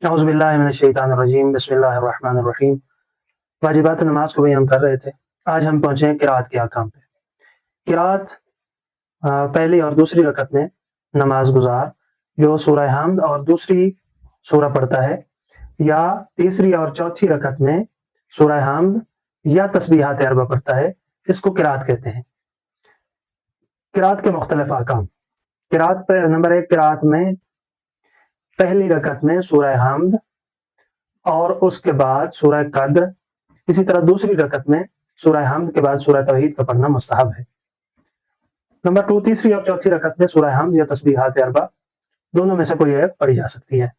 अऊज़ु बिल्लाहि मिनश्शैतानिर्रजीम बिस्मिल्लाहिर्रहमानिर्रहीम। वाजिबात नमाज को भी हम कर रहे थे। आज हम पहुँचे हैं किरात के अहकाम पे। किरात पहली और दूसरी रकत में नमाज गुज़ार जो सूरह हम्द और दूसरी सूरा पढ़ता है, या तीसरी और चौथी रकत में सूरह हम्द या तस्बीहात अरबा पढ़ता है, इसको किरात कहते हैं। किरात के मुख्तलिफ अहकाम। किरात पे नंबर 1, किरात में पहली रकत में सूरह हम्द और उसके बाद सूरह कद्र, इसी तरह दूसरी रकत में सूरह हम्द के बाद सूरह तौहीद का पढ़ना मुस्तहब है। नंबर 2, तीसरी और चौथी रकत में सूरह हम्द या तस्बीहात अरबा दोनों में से कोई एक पढ़ी जा सकती है।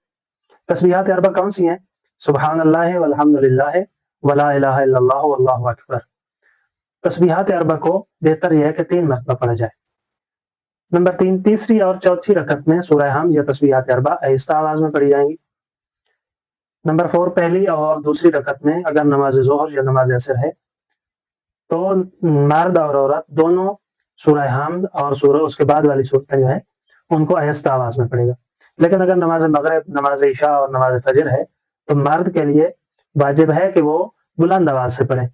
तस्बीहात अरबा कौन सी हैं? सुबहानल्लाह वल्हम्दुलिल्लाह वला इलाहा इल्लल्लाह वल्लाहु अकबर। तस्बीहात अरबा को बेहतर यह है कि 3 मरतबा पढ़ा जाए। नंबर 3, तीसरी और चौथी रकत में सूरह हम्द या तस्बीहात अरबा आहिस्ता आवाज में पढ़ी जाएंगी। नंबर 4, पहली और दूसरी रकत में अगर नमाज ज़ोहर या नमाज असर है तो मर्द और औरत दोनों सूरह हम्द और सूरह उसके बाद वाली सूरतें जो है उनको आहिस्ता आवाज में पढ़ेगा। लेकिन अगर नमाज मगरिब, नमाज इशा और नमाज फजर है तो मर्द के लिए वाजिब है कि वो बुलंद आवाज से पढ़े,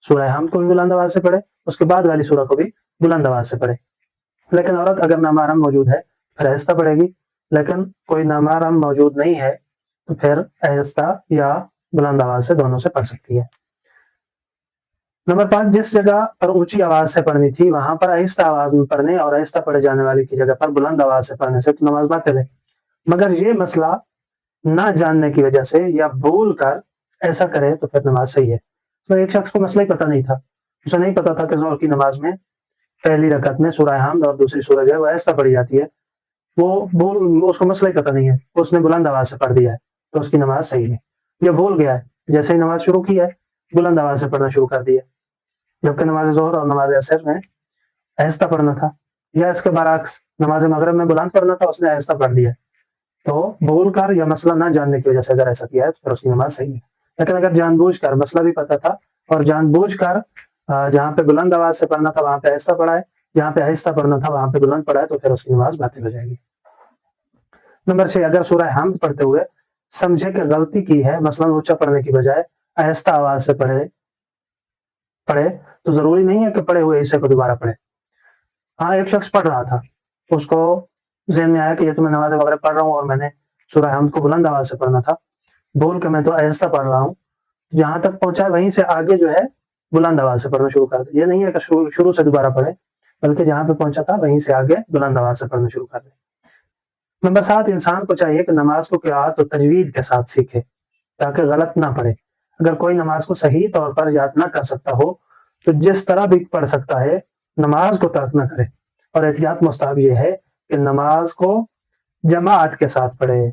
सूरह हम्द को भी बुलंद आवाज से पढ़े, उसके बाद वाली सूरह को भी बुलंद आवाज से पढ़े। लेकिन औरत अगर नामहरम मौजूद है फिर आहिस्ता पढ़ेगी, लेकिन कोई नामहरम मौजूद नहीं है तो फिर आहिस्ता या बुलंद आवाज से दोनों से पढ़ सकती है। नंबर 5, जिस जगह पर ऊंची आवाज से पढ़नी थी वहां पर आहिस्ता आवाज में पढ़ने और आहिस्ता पढ़े जाने वाली की जगह पर बुलंद आवाज से पढ़ने से तो नमाज बातिल है। मगर ये मसला ना जानने की वजह से या भूल कर ऐसा करे तो फिर नमाज सही है। तो एक शख्स को मसला ही पता नहीं था, उसे नहीं पता था कि ज़ोहर की नमाज में पहली रकत में सूरह हम्द और दूसरी सूरह जो है वो आहिस्ता पढ़ी जाती है। उसको मसला ही पता नहीं है, उसने बुलंद आवाज से पढ़ दिया है तो उसकी नमाज सही है। या भूल गया है, जैसे ही नमाज शुरू की है बुलंद आवाज से पढ़ना शुरू कर दिया, जबकि नमाज ज़ोहर और नमाज असर में आहिस्ता पढ़ना था, या इसके बरअक्स नमाज मगरिब में बुलंद पढ़ना था, उसने आहिस्ता पढ़ दिया। तो भूल कर या मसला ना जानने की वजह से अगर ऐसा किया है तो फिर उसकी नमाज सही है। लेकिन अगर जानबूझकर, मसला भी पता था और जानबूझकर जहाँ पे बुलंद आवाज से पढ़ना था वहां पे आहिस्ता पढ़ा है, जहाँ पे आहिस्ता पढ़ना था वहां पे बुलंद पढ़ा है, तो फिर उसकी नमाज बातिल हो जाएगी। नंबर 6, अगर सूरह हम्द पढ़ते हुए समझे कि गलती की है, मसलन ऊंचा पढ़ने की बजाय आहिस्ता आवाज से पढ़े पढ़े तो जरूरी नहीं है कि पढ़े हुए हिस्से को दोबारा पढ़े। हाँ, एक शख्स पढ़ रहा था, उसको ज़हन में आया कि ये तो मैं नमाज वगैरह पढ़ रहा हूँ और मैंने सूरह हम्द को बुलंद आवाज से पढ़ना था, बोल के मैं तो आहिस्ता पढ़ रहा हूँ, जहां तक पहुंचा वहीं से आगे जो है बुलंद आवाज से पढ़ना शुरू कर दे। ये नहीं है कि शुरू से दोबारा पढ़े, बल्कि जहां पे पहुंचा था वहीं से आगे बुलंद आवाज से पढ़ना शुरू कर दे। नंबर 7, इंसान को चाहिए कि नमाज को क़िराअत और तजवीद के साथ सीखे ताकि गलत ना पढ़े। अगर कोई नमाज को सही तौर पर याद ना कर सकता हो तो जिस तरह भी पढ़ सकता है, नमाज को तर्क ना करे। और एहतियात मुस्ताहब ये है कि नमाज को जमात के साथ पढ़े।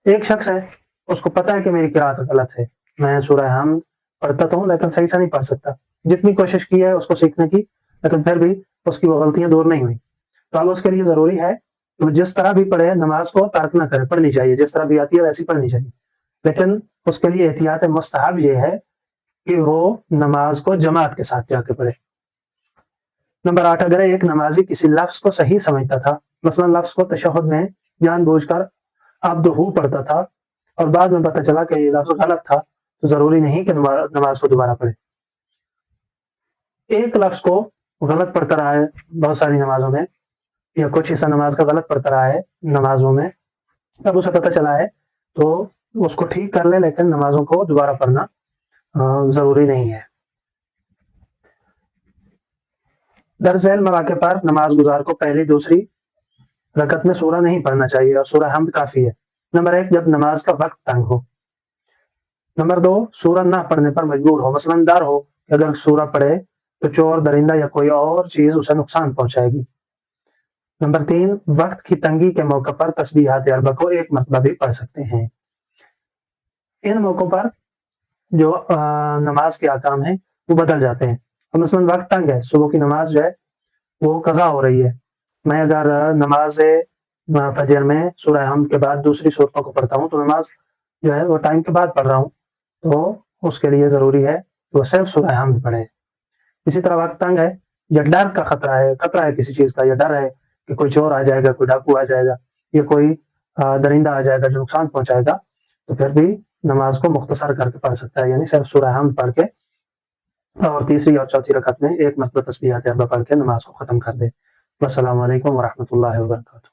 एक शख्स है, उसको पता है कि मेरी क़िराअत गलत है, मैं सूरह हम्द पढ़ता तो हूँ लेकिन सही से नहीं पढ़ सकता, जितनी कोशिश की है उसको सीखने की, लेकिन फिर भी उसकी वो गलतियां दूर नहीं हुई। तो अब उसके लिए जरूरी है कि वो जिस तरह भी पढ़े नमाज को तर्क ना करे, पढ़नी चाहिए, जिस तरह भी आती है वैसी पढ़नी चाहिए। लेकिन उसके लिए एहतियात मुस्ताहब ये है कि वो नमाज को जमात के साथ जाके पढ़े। नंबर 8, अगर एक नमाजी किसी लफ्ज को सही समझता था, मसलन लफ्ज को तशहुद में जानबूझकर अब्दहू पढ़ता था और बाद में पता चला कि ये लफ्ज गलत था, तो जरूरी नहीं कि नमाज को दोबारा पढ़े। एक लफ्ज को गलत पढ़ता रहा है बहुत सारी नमाजों में, या कुछ हिस्सा नमाज का गलत पढ़ता रहा है नमाजों में, तब उसे पता चला है तो उसको ठीक कर ले, लेकिन नमाजों को दोबारा पढ़ना जरूरी नहीं है। दरअसल मौके पर नमाज गुजार को पहली दूसरी रकत में सूरा नहीं पढ़ना चाहिए और सूरह हम्द काफी है। नंबर 1, जब नमाज का वक्त तंग हो। नंबर 2, सूरा ना पढ़ने पर मजबूर हो, मसलन डर हो कि अगर सूरा पढ़े तो चोर, दरिंदा या कोई और चीज उसे नुकसान पहुंचाएगी। नंबर 3, वक्त की तंगी के मौके पर तस्बीहात अरबा को एक मरतबा भी पढ़ सकते हैं। इन मौकों पर जो नमाज के अहकाम हैं वो बदल जाते हैं। तो मसलन वक्त तंग है, सुबह की नमाज जो है वो कज़ा हो रही है, मैं अगर नमाज फजर में सूरह हम्द के बाद दूसरी सूरतों को पढ़ता हूँ तो नमाज जो है वो टाइम के बाद पढ़ रहा हूँ, तो उसके लिए ज़रूरी है वो सिर्फ सूरह हम्द पढ़े। इसी तरह वक्त तंग है या डर का खतरा है किसी चीज़ का, या डर है कि कोई चोर आ जाएगा, कोई डाकू आ जाएगा, या कोई درندہ آ جائے گا جو نقصان پہنچائے گا تو پھر بھی نماز کو مختصر کر کے پڑھ سکتا ہے، یعنی صرف سورہ حمد پڑھ کے اور تیسری اور چوتھی رکعت میں ایک مرتبہ تسبیحات اربع پڑھ کے نماز کو ختم کر دے۔ والسلام علیکم ورحمۃ اللہ وبرکاتہ۔